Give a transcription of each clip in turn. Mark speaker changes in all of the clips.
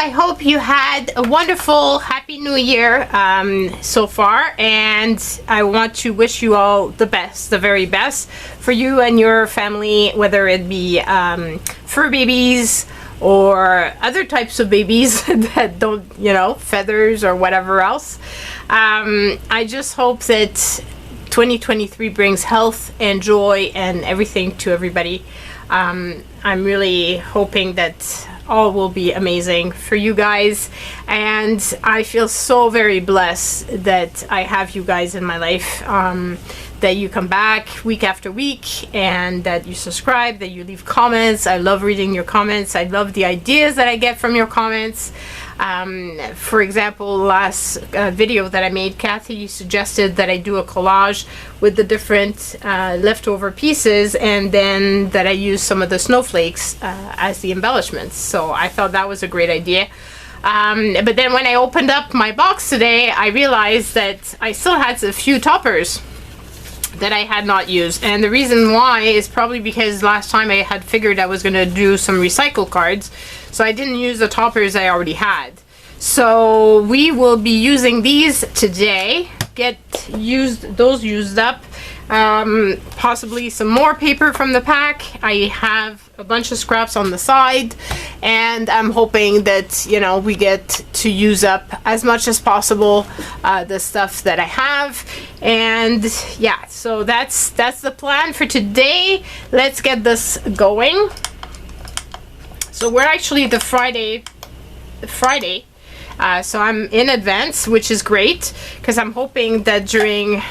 Speaker 1: I hope you had a wonderful Happy New Year so far, and I want to wish you all the best, the very best for you and your family, whether it be fur babies or other types of babies that don't, you know, feathers or whatever else. I just hope that 2023 brings health and joy and everything to everybody. I'm really hoping that all will be amazing for you guys, and I feel so very blessed that I have you guys in my life, that you come back week after week, and that you subscribe, that you leave comments. I love reading your comments. I love the ideas that I get from your comments. For example, last video that I made, Kathy suggested that I do a collage with the different leftover pieces, and then that I use some of the snowflakes as the embellishments. So I thought that was a great idea. But then when I opened up my box today, I realized that I still had a few toppers that I had not used, and the reason why is probably because last time I had figured I was going to do some recycle cards, so I didn't use the toppers I already had. So we will be using these today, get those used up, possibly some more paper from the pack. I have a bunch of scraps on the side, and I'm hoping that, you know, we get to use up as much as possible the stuff that I have. And yeah, so that's the plan for today. Let's get this going. So we're actually the Friday, so I'm in advance, which is great, because I'm hoping that during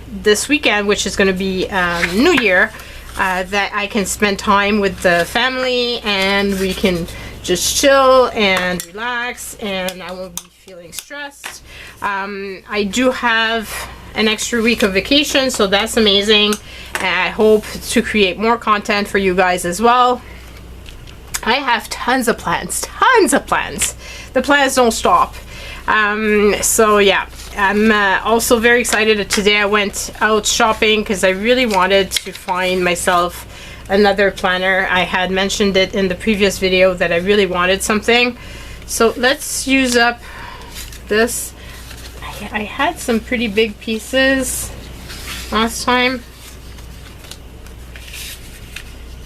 Speaker 1: this weekend, which is going to be New Year, that I can spend time with the family and we can just chill and relax, and I won't be feeling stressed. I do have an extra week of vacation, so that's amazing, and I hope to create more content for you guys as well. I have tons of plans. The plans don't stop. So yeah, I'm also very excited that today I went out shopping because I really wanted to find myself another planner. I had mentioned it in the previous video that I really wanted something. So let's use up this. I had some pretty big pieces last time,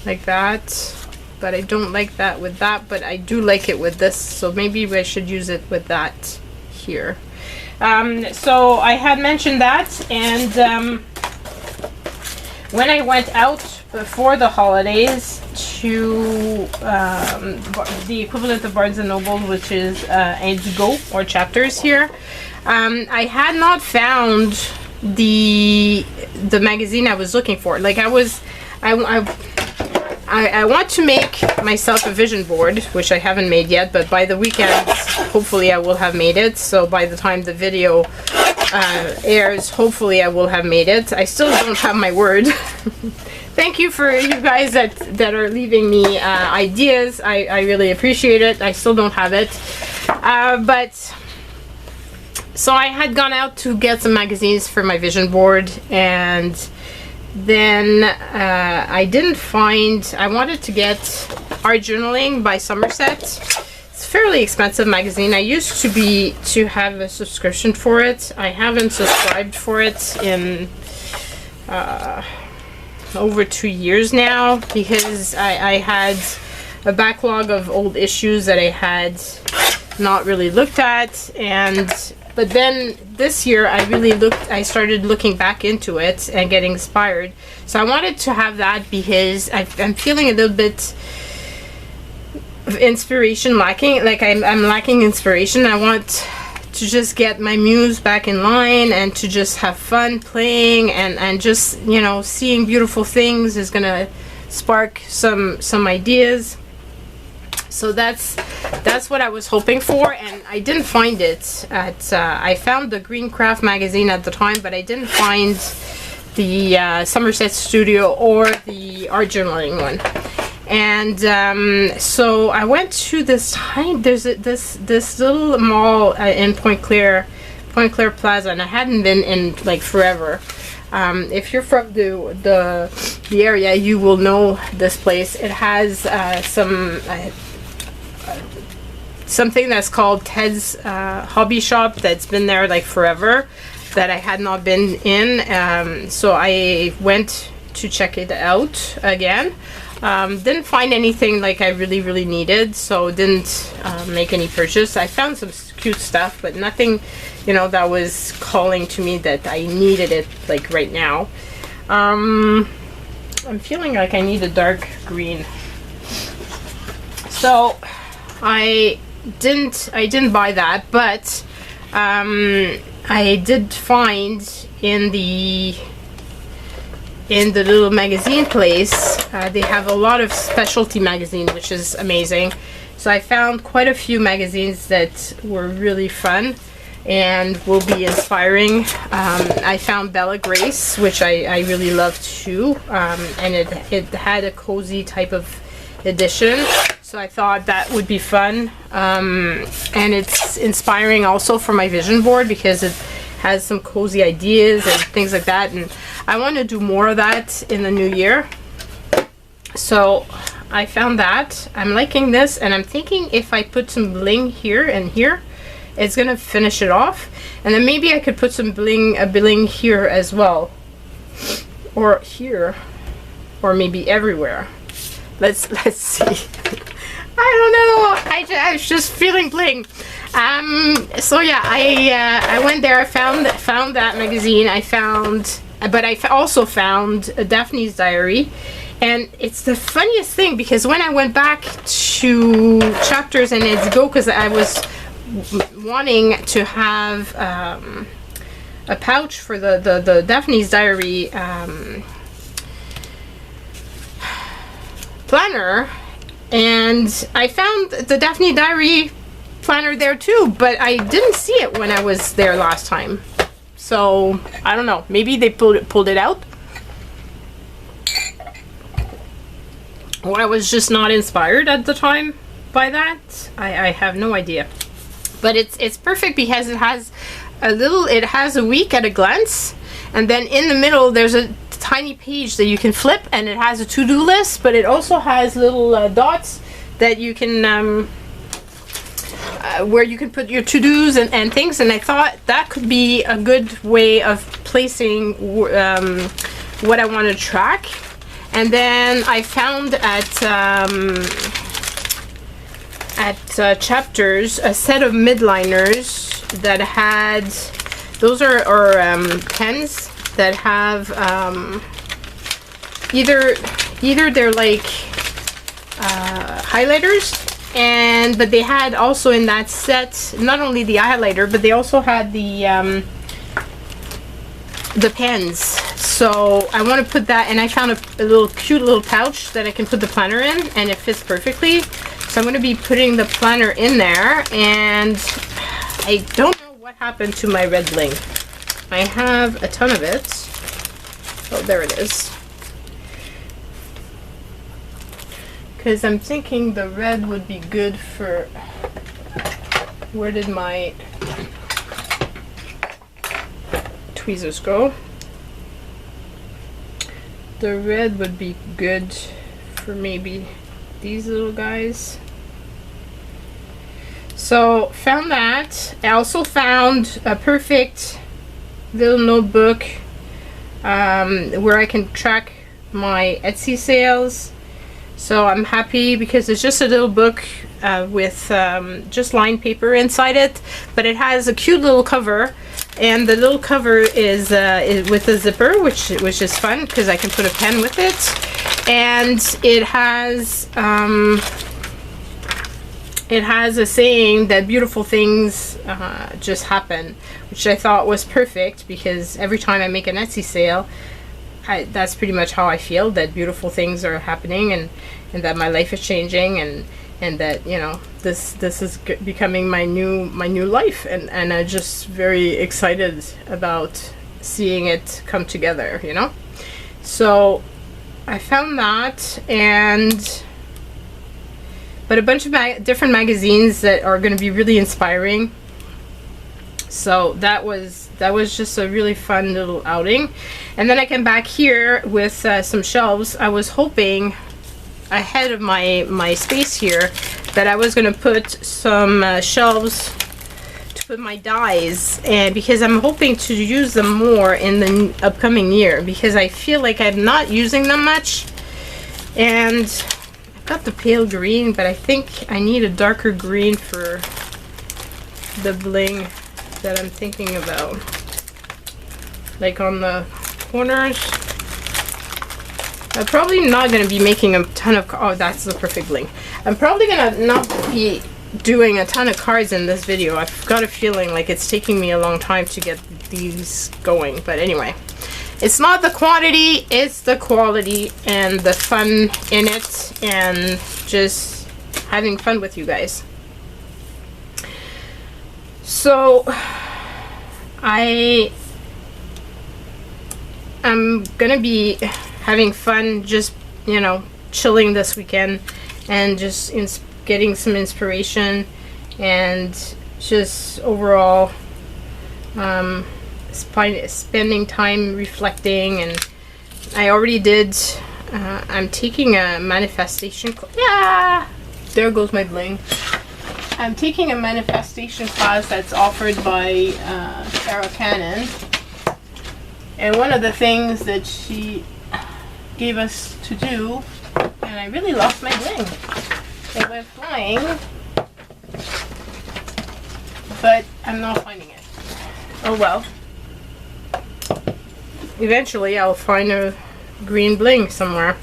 Speaker 1: like that. But I don't like that with that, but I do like it with this, so maybe I should use it with that here. So I had mentioned that, and when I went out before the holidays to the equivalent of Barnes & Noble, which is Indigo or Chapters here, I had not found the magazine I was looking for. Like I want to make myself a vision board, which I haven't made yet, but by the weekend, hopefully I will have made it. So by the time the video airs, hopefully I will have made it. I still don't have my word. Thank you for you guys that are leaving me ideas. I really appreciate it. I still don't have it. But so I had gone out to get some magazines for my vision board, and then I didn't find. I wanted to get Art Journaling by Somerset. It's a fairly expensive magazine. I used to have a subscription for it. I haven't subscribed for it in over 2 years now, because I had a backlog of old issues that I had not really looked at, but then this year I started looking back into it and getting inspired. So I wanted to have that because I'm feeling a little bit of inspiration lacking. Like I'm lacking inspiration. I want to just get my muse back in line and to just have fun playing, and just, you know, seeing beautiful things is gonna spark some ideas. So that's what I was hoping for, and I didn't find it at I found the Green Craft magazine at the time, but I didn't find the Somerset Studio or the Art Journaling one. And so I went to this this little mall in Point Claire Plaza, and I hadn't been in like forever. If you're from the area, you will know this place. It has some something that's called Ted's Hobby Shop that's been there like forever, that I had not been in. So I went to check it out again. Didn't find anything like I really needed, so didn't make any purchase. I found some cute stuff, but nothing, you know, that was calling to me that I needed it like right now. I'm feeling like I need a dark green, so I didn't buy that, but I did find in the little magazine place, they have a lot of specialty magazines, which is amazing. So I found quite a few magazines that were really fun and will be inspiring. I found Bella Grace, which I really love too, and it had a cozy type of edition, so I thought that would be fun. And it's inspiring also for my vision board, because it has some cozy ideas and things like that, and I want to do more of that in the new year. So I found that. I'm liking this, and I'm thinking if I put some bling here and here, it's gonna finish it off. And then maybe I could put some bling here as well, or here, or maybe everywhere. Let's see. I don't know. I was just feeling bling. So yeah, I went there. I found that magazine. But I also found Daphne's Diary, and it's the funniest thing, because when I went back to Chapters and It's Go, because I was wanting to have a pouch for the Daphne's Diary planner, and I found the Daphne Diary planner there too, but I didn't see it when I was there last time. So I don't know, maybe they pulled it out, or I was just not inspired at the time by that. I have no idea. But it's perfect, because it has a week at a glance, and then in the middle there's a tiny page that you can flip, and it has a to-do list, but it also has little dots that you can where you can put your to-dos and things, and I thought that could be a good way of placing what I want to track. And then I found at Chapters a set of midliners that had, those are pens that have either they're like highlighters, but they had also in that set not only the highlighter, but they also had the pens. So I want to put that, and I found a little cute little pouch that I can put the planner in, and it fits perfectly. So I'm going to be putting the planner in there, and I don't know what happened to my red bling. I have a ton of it. Oh, there it is. Because I'm thinking the red would be good for... Where did my tweezers go? The red would be good for maybe these little guys. So found that. I also found a perfect little notebook where I can track my Etsy sales. So I'm happy, because it's just a little book with just lined paper inside it, but it has a cute little cover, and the little cover is with a zipper, which is fun, because I can put a pen with it, and it has a saying that beautiful things just happen, which I thought was perfect, because every time I make an Etsy sale, that's pretty much how I feel, that beautiful things are happening, and that my life is changing, and that, you know, this is becoming my new life, and I'm just very excited about seeing it come together, you know. So I found that, but a bunch of different magazines that are going to be really inspiring. So that was just a really fun little outing. And then I came back here with some shelves. I was hoping ahead of my space here that I was gonna put some shelves to put my dies, and because I'm hoping to use them more in the upcoming year, because I feel like I'm not using them much. And I've got the pale green, but I think I need a darker green for the bling that I'm thinking about, like on the corners. I'm probably not going to be making a ton of, oh, that's the perfect bling. I'm probably going to not be doing a ton of cards in this video. I've got a feeling like it's taking me a long time to get these going. But anyway, it's not the quantity, it's the quality and the fun in it, and just having fun with you guys. So I'm going to be having fun, just, you know, chilling this weekend and just getting some inspiration and just overall spending time reflecting. And I already did, I'm taking a manifestation, yeah, there goes my bling. I'm taking a manifestation class that's offered by Sarah Cannon, and one of the things that she gave us to do, and I really lost my bling. It went flying, but I'm not finding it. Oh well. Eventually I'll find a green bling somewhere.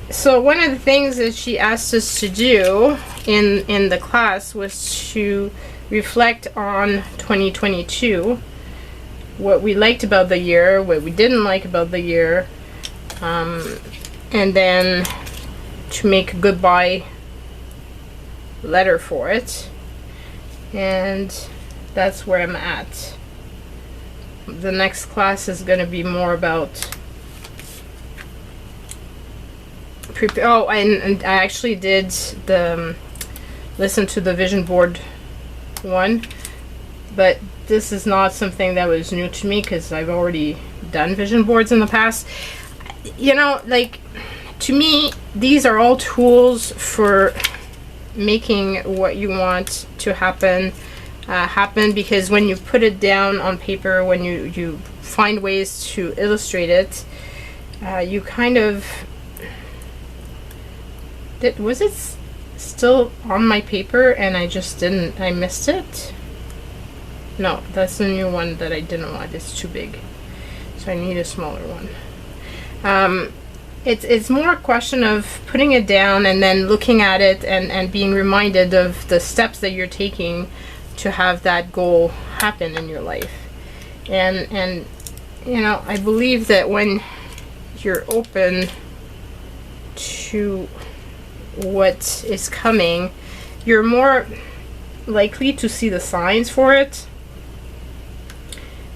Speaker 1: So one of the things that she asked us to do in the class was to reflect on 2022. What we liked about the year, what we didn't like about the year, and then to make a goodbye letter for it. And that's where I'm at. The next class is going to be more about oh, and I actually did the listen to the vision board one, but this is not something that was new to me because I've already done vision boards in the past. You know, like, to me, these are all tools for making what you want to happen happen, because when you put it down on paper, when you find ways to illustrate it, you kind of was it still on my paper and I just didn't, I missed it? No, that's the new one that I didn't want. It's too big, so I need a smaller one. It's more a question of putting it down and then looking at it and being reminded of the steps that you're taking to have that goal happen in your life. And you know, I believe that when you're open to what is coming, you're more likely to see the signs for it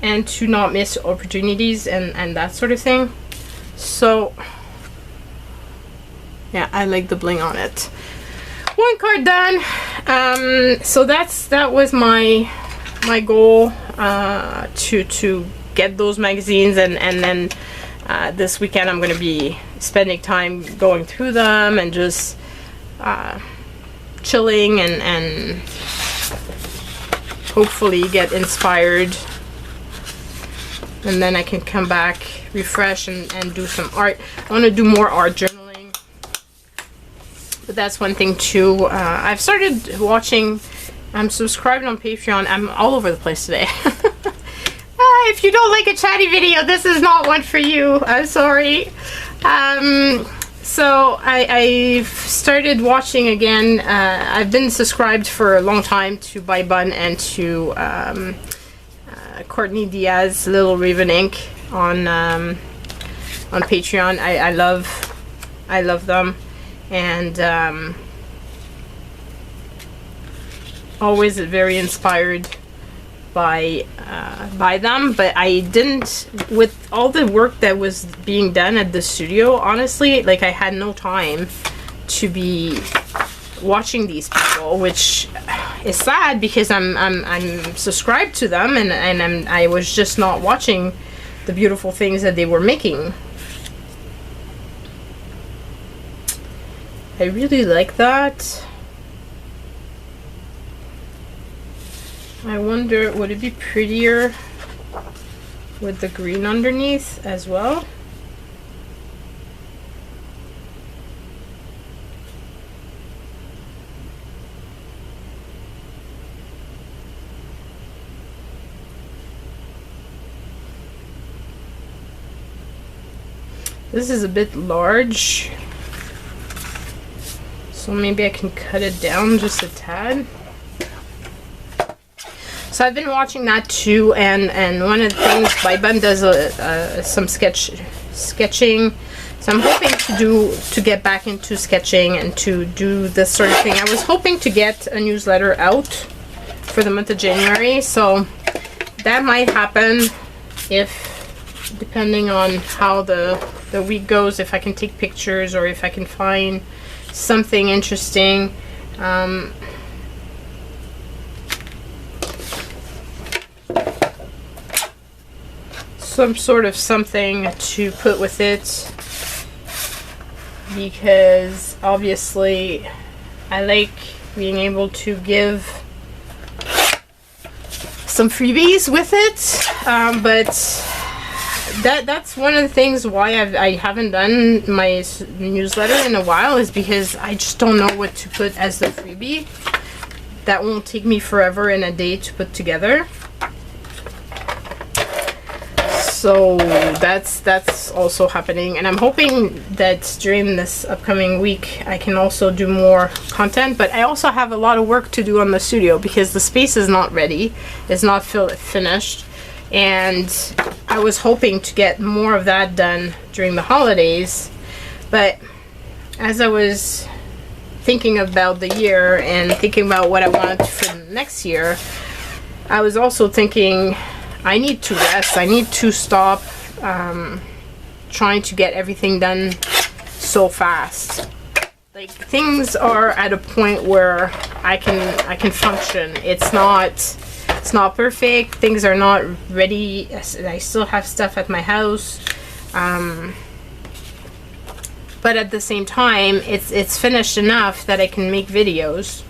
Speaker 1: and to not miss opportunities and that sort of thing. So yeah, I like the bling on it. One card done. So that was my goal, to get those magazines, and then this weekend I'm going to be spending time going through them and just chilling and hopefully get inspired, and then I can come back refresh and do some art. I want to do more art journaling, but that's one thing too. I've started watching, I'm subscribed on Patreon. I'm all over the place today. If you don't like a chatty video, this is not one for you. I'm sorry. So I've started watching again. I've been subscribed for a long time to By Bun and to Courtney Diaz, Little Raven Inc. on Patreon. I love them, and always very inspired by them. But I didn't, with all the work that was being done at the studio, honestly, like, I had no time to be watching these people, which is sad because I'm subscribed to them, and I was just not watching the beautiful things that they were making. I really like that. I wonder, would it be prettier with the green underneath as well? This is a bit large, so maybe I can cut it down just a tad. So I've been watching that too, and one of the things, Baiban does some sketching. So I'm hoping to get back into sketching and to do this sort of thing. I was hoping to get a newsletter out for the month of January, so that might happen if, depending on how the week goes, if I can take pictures or if I can find something interesting. Some sort of something to put with it, because obviously I like being able to give some freebies with it, but that's one of the things why I haven't done my newsletter in a while, is because I just don't know what to put as the freebie. That won't take me forever and a day to put together. So that's also happening, and I'm hoping that during this upcoming week I can also do more content. But I also have a lot of work to do on the studio because the space is not ready, it's not finished, and I was hoping to get more of that done during the holidays. But as I was thinking about the year and thinking about what I wanted for next year, I was also thinking I need to rest. I need to stop trying to get everything done so fast. Like, things are at a point where I can function. It's not perfect. Things are not ready. I still have stuff at my house, but at the same time, it's finished enough that I can make videos,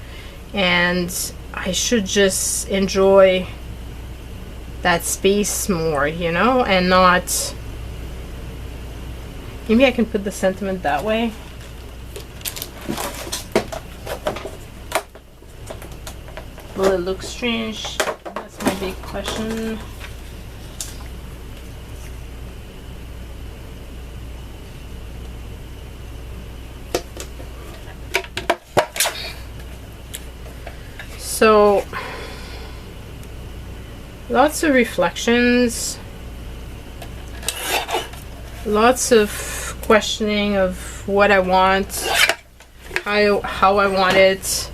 Speaker 1: and I should just enjoy that space more, you know, and not... Maybe I can put the sentiment that way. Will it look strange? That's my big question. So lots of reflections, lots of questioning of what I want, how I want it.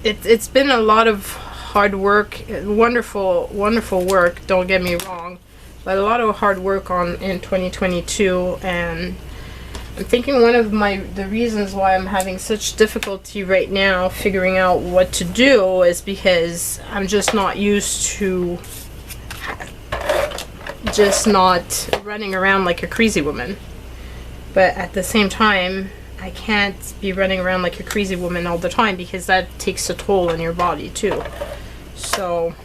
Speaker 1: It's been a lot of hard work, wonderful work, don't get me wrong, but a lot of hard work in 2022, and I'm thinking one of the reasons why I'm having such difficulty right now figuring out what to do is because I'm just not used to just not running around like a crazy woman. But at the same time, I can't be running around like a crazy woman all the time, because that takes a toll on your body too. So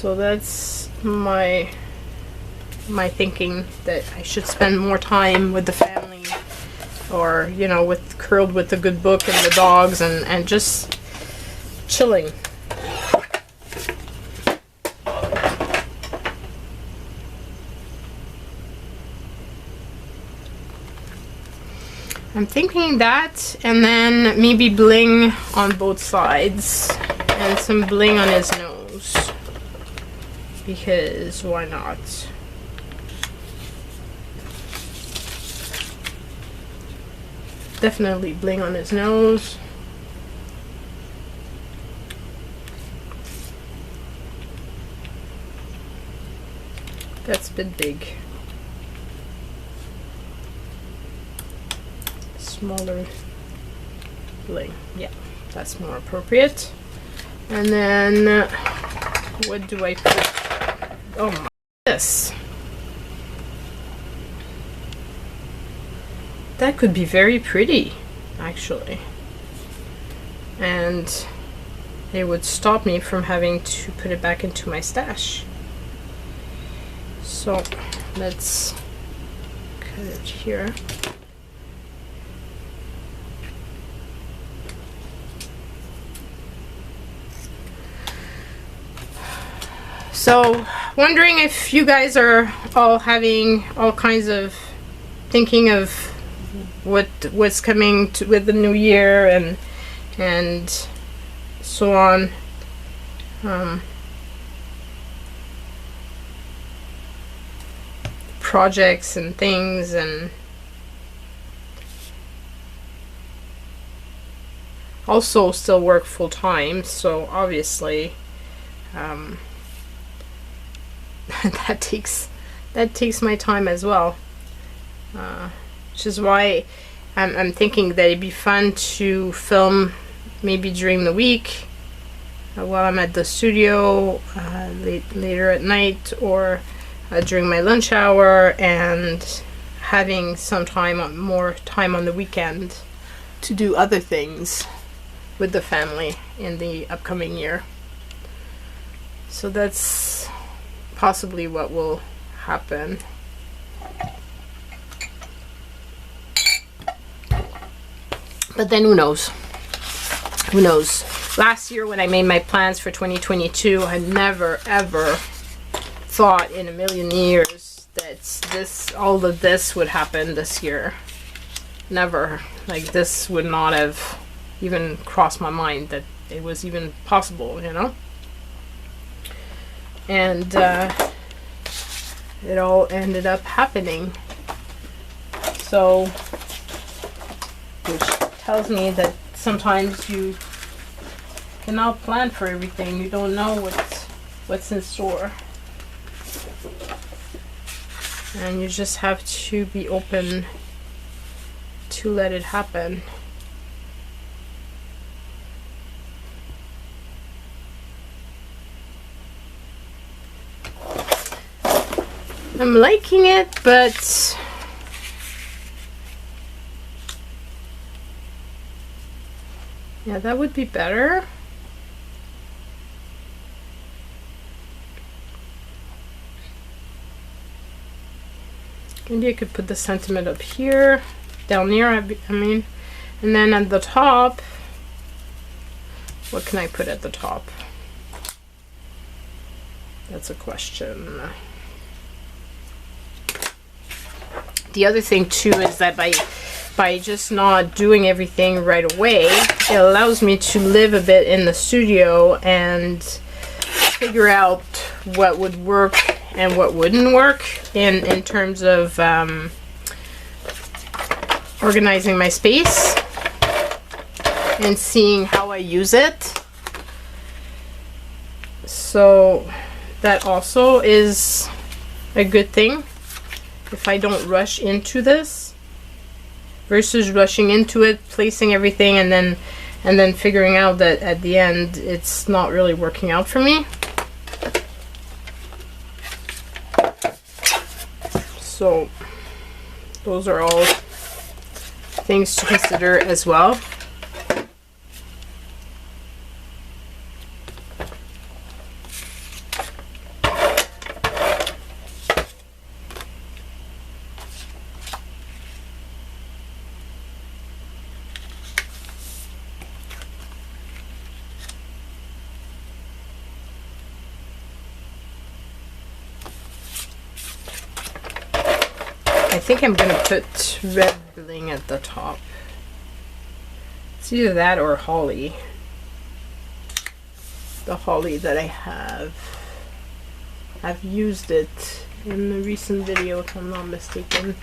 Speaker 1: that's my thinking, that I should spend more time with the family, or, you know, curled with a good book and the dogs, and just chilling. I'm thinking that, and then maybe bling on both sides and some bling on his nose, because why not? Definitely bling on his nose. That's a bit big. Smaller bling. Yeah, that's more appropriate. And then What do I put? Oh my, this. That could be very pretty, actually. And it would stop me from having to put it back into my stash. So let's cut it here. So wondering if you guys are all having all kinds of thinking of what's coming with the new year and so on. Projects and things, and also still work full-time, so obviously that takes my time as well, which is why I'm thinking that it'd be fun to film maybe during the week while I'm at the studio, later at night, or during my lunch hour, and having some time, more time on the weekend to do other things with the family in the upcoming year. So that's possibly what will happen. But then who knows? Who knows? Last year when I made my plans for 2022, I never ever thought in a million years that all of this would happen this year. Never. Like, this would not have even crossed my mind that it was even possible, you know? And it all ended up happening. So, which tells me that sometimes you cannot plan for everything. You don't know what's in store. And you just have to be open to let it happen. I'm liking it, but yeah, that would be better. Maybe I could put the sentiment up here, down here, I mean, and then at the top, what can I put at the top? That's a question. The other thing too is that by just not doing everything right away, it allows me to live a bit in the studio and figure out what would work and what wouldn't work in terms of organizing my space and seeing how I use it. So that also is a good thing if I don't rush into this versus rushing into it, placing everything, and then figuring out that at the end it's not really working out for me. So those are all things to consider as well. I think I'm going to put red bling at the top. It's either that or holly. The holly that I have. I've used it in the recent video, if I'm not mistaken.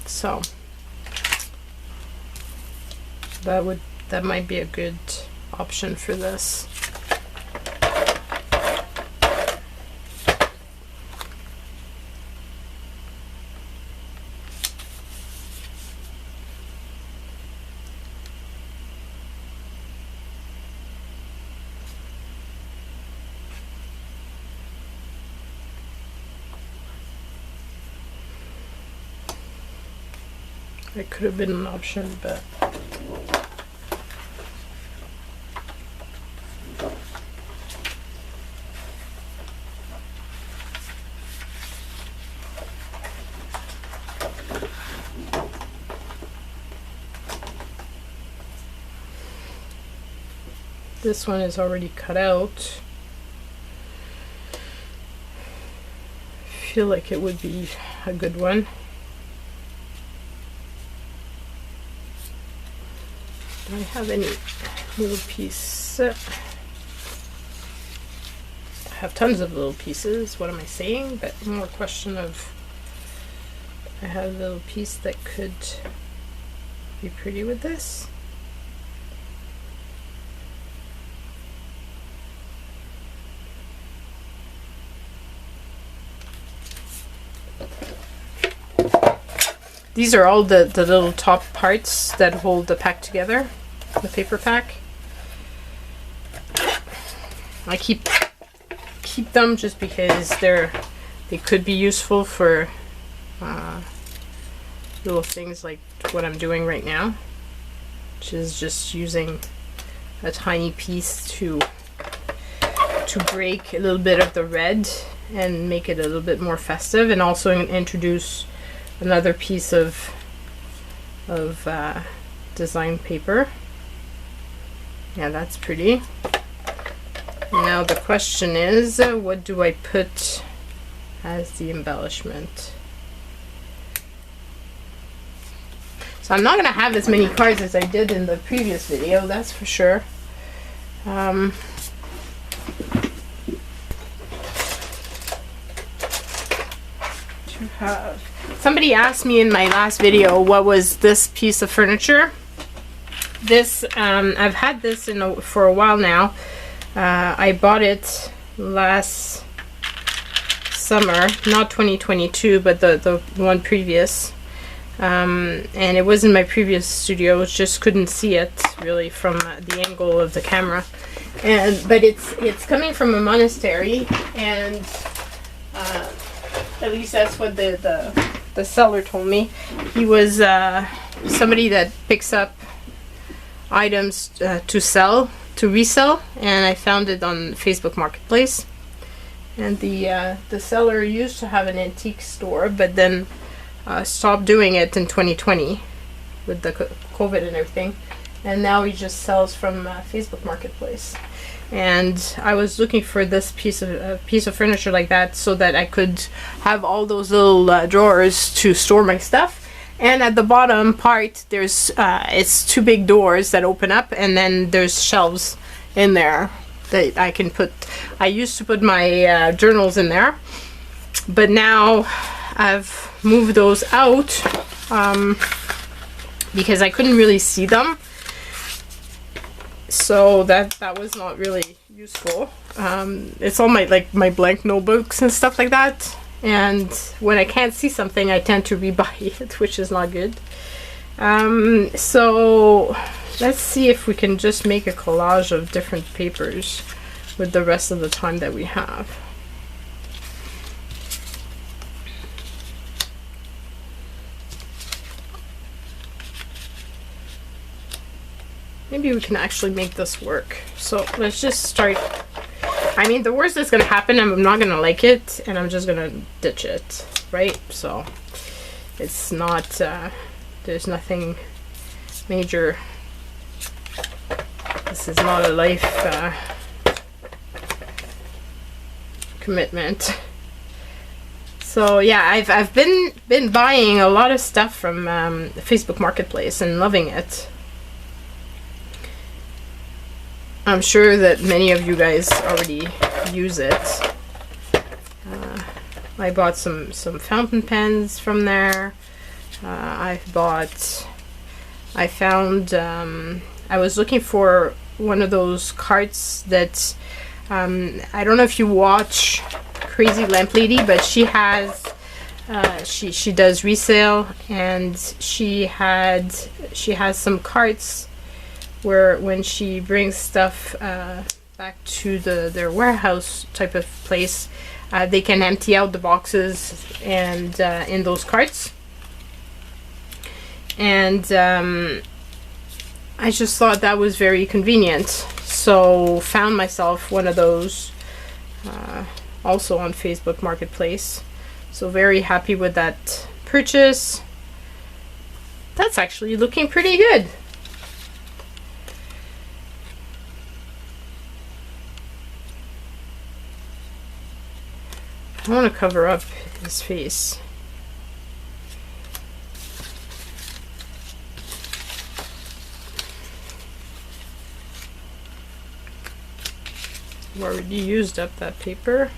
Speaker 1: So that might be a good option for this. It could have been an option, but this one is already cut out. I feel like it would be a good one. Do I have any little piece? I have tons of little pieces. What am I saying? But more question of I have a little piece that could be pretty with this. These are all the little top parts that hold the pack together, the paper pack. I keep them just because they could be useful for little things like what I'm doing right now, which is just using a tiny piece to break a little bit of the red and make it a little bit more festive, and also introduce another piece of design paper. Yeah, that's pretty. Now the question is, what do I put as the embellishment? So I'm not going to have as many cards as I did in the previous video, that's for sure. Somebody asked me in my last video what was this piece of furniture. This I've had this for a while now. I bought it last summer, not 2022, but the one previous. And it was in my previous studio, just couldn't see it really from the angle of the camera. But it's coming from a monastery, and at least that's what the seller told me. He was somebody that picks up items to resell, and I found it on Facebook Marketplace. And the seller used to have an antique store, but then stopped doing it in 2020 with the COVID and everything, and now he just sells from Facebook Marketplace. And I was looking for this piece of furniture like that, so that I could have all those little drawers to store my stuff. And at the bottom part, there's it's two big doors that open up, and then there's shelves in there that I can put. I used to put my journals in there, but now I've moved those out because I couldn't really see them. So that was not really useful. It's all my blank notebooks and stuff like that. And when I can't see something, I tend to rebuy it, which is not good. So let's see if we can just make a collage of different papers with the rest of the time that we have. Maybe we can actually make this work. So let's just start. I mean, the worst that's gonna happen, I'm not gonna like it, and I'm just gonna ditch it, right? So it's not, there's nothing major. This is not a life commitment. So yeah, I've been buying a lot of stuff from Facebook Marketplace and loving it. I'm sure that many of you guys already use it. I bought some fountain pens from there. I found, I was looking for one of those carts that, I don't know if you watch Crazy Lamp Lady, but she has, she does resale, and she has some carts where when she brings stuff back to their warehouse type of place, they can empty out the boxes and in those carts. and I just thought that was very convenient. So found myself one of those also on Facebook Marketplace. So very happy with that purchase. That's actually looking pretty good. I want to cover up his face. We already used up that paper.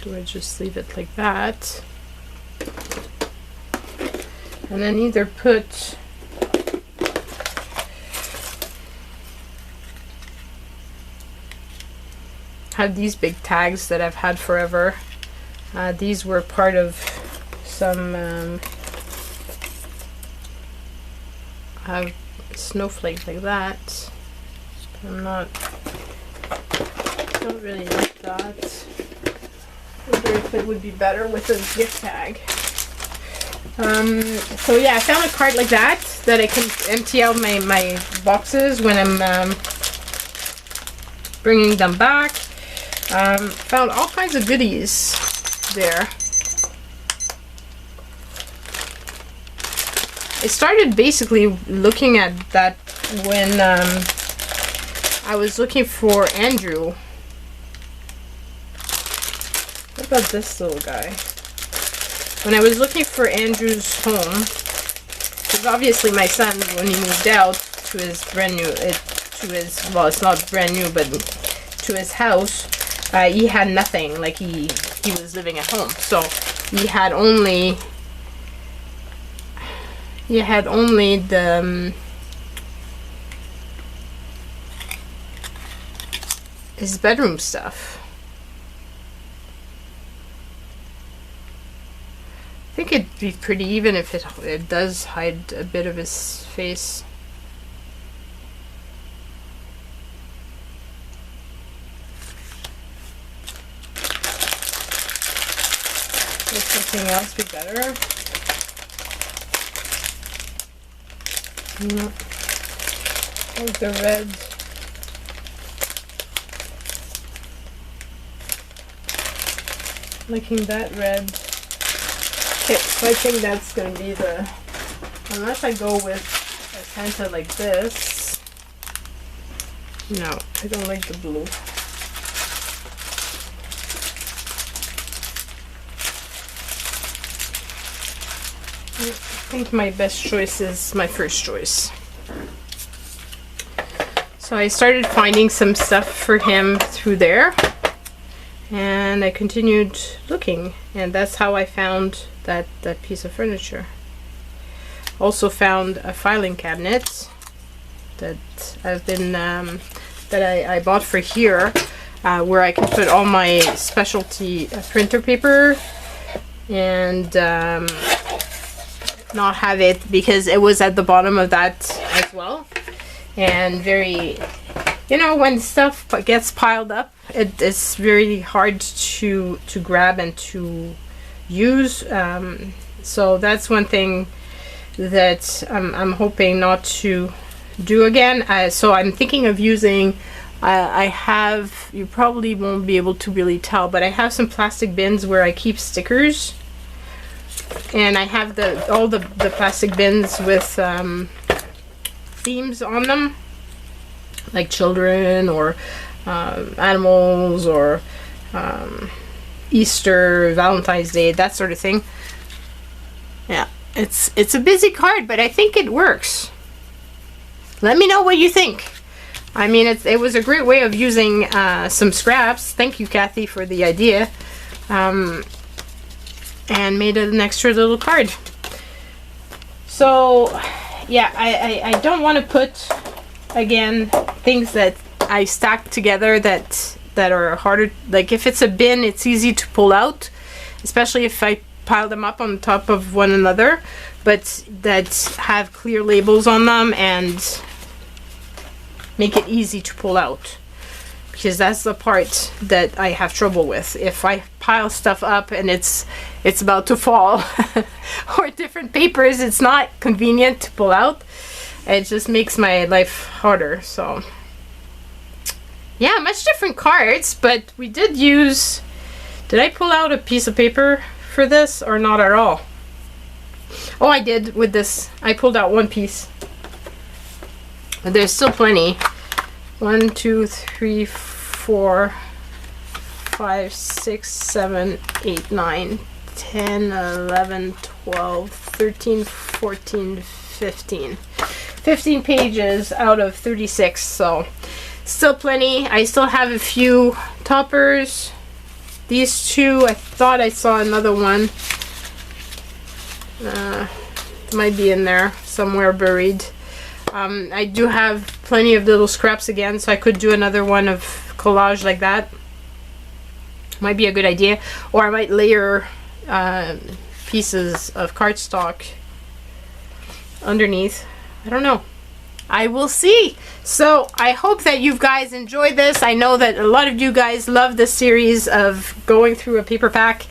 Speaker 1: Do I just leave it like that? And then either put have these big tags that I've had forever. These were part of some have snowflake like that. I'm not, don't really like that. I wonder if it would be better with a gift tag. So yeah, I found a card like that I can empty out my boxes when I'm bringing them back. Found all kinds of goodies there. I started basically looking at that when I was looking for Andrew. What about this little guy? When I was looking for Andrew's home, because obviously my son, when he moved out to his brand new, well, it's not brand new, but to his house, he had nothing. Like he was living at home, so he had only the his bedroom stuff. I think it'd be pretty even if it does hide a bit of his face. Would something else be better? No. How's the red? Liking that red. Okay, so I think that's gonna be the, unless I go with a Santa like this. No, I don't like the blue. I think my best choice is my first choice. So I started finding some stuff for him through there, and I continued looking, and that's how I found that piece of furniture. Also found a filing cabinet that I've been that I bought for here, where I can put all my specialty printer paper and not have it, because it was at the bottom of that as well, and very, you know, when stuff gets piled up, it's very hard to grab and to use. So that's one thing that I'm hoping not to do again. So I'm thinking of using, I have, you probably won't be able to really tell, but I have some plastic bins where I keep stickers, and I have all the plastic bins with themes on them, like children or animals or Easter, Valentine's Day, that sort of thing. Yeah, it's a busy card, but I think it works. Let me know what you think. I mean, it was a great way of using some scraps. Thank you, Kathy, for the idea. And made an extra little card. So yeah, I don't want to put, again, things that I stacked together that are harder. Like if it's a bin, it's easy to pull out, especially if I pile them up on top of one another, but that have clear labels on them and make it easy to pull out. because that's the part that I have trouble with. If I pile stuff up and it's about to fall, or different papers, it's not convenient to pull out. It just makes my life harder. So yeah, much different cards, but we did use, did I pull out a piece of paper for this or not at all? Oh, I did with this. I pulled out one piece. But there's still plenty. 1, 2, 3, 4, 5, 6, 7, 8, 9, 10, 11, 12, 13, 14, 15. 15 pages out of 36, so still plenty. I still have a few toppers. These two, I thought I saw another one. Might be in there somewhere buried. I do have plenty of little scraps again, so I could do another one of collage like that. Might be a good idea. Or I might layer pieces of cardstock underneath. I don't know. I will see. So I hope that you guys enjoyed this. I know that a lot of you guys love this series of going through a paper pack.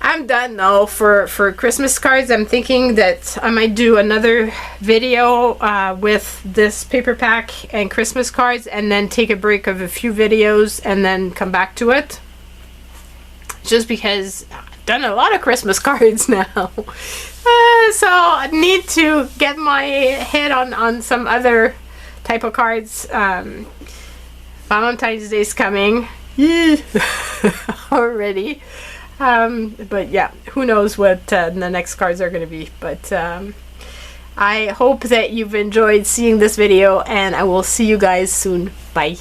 Speaker 1: I'm done though for Christmas cards. I'm thinking that I might do another video with this paper pack and Christmas cards, and then take a break of a few videos and then come back to it. Just because I've done a lot of Christmas cards now. So I need to get my head on some other type of cards. Valentine's Day's coming. Already. But yeah, who knows what the next cards are going to be. But I hope that you've enjoyed seeing this video, and I will see you guys soon. Bye.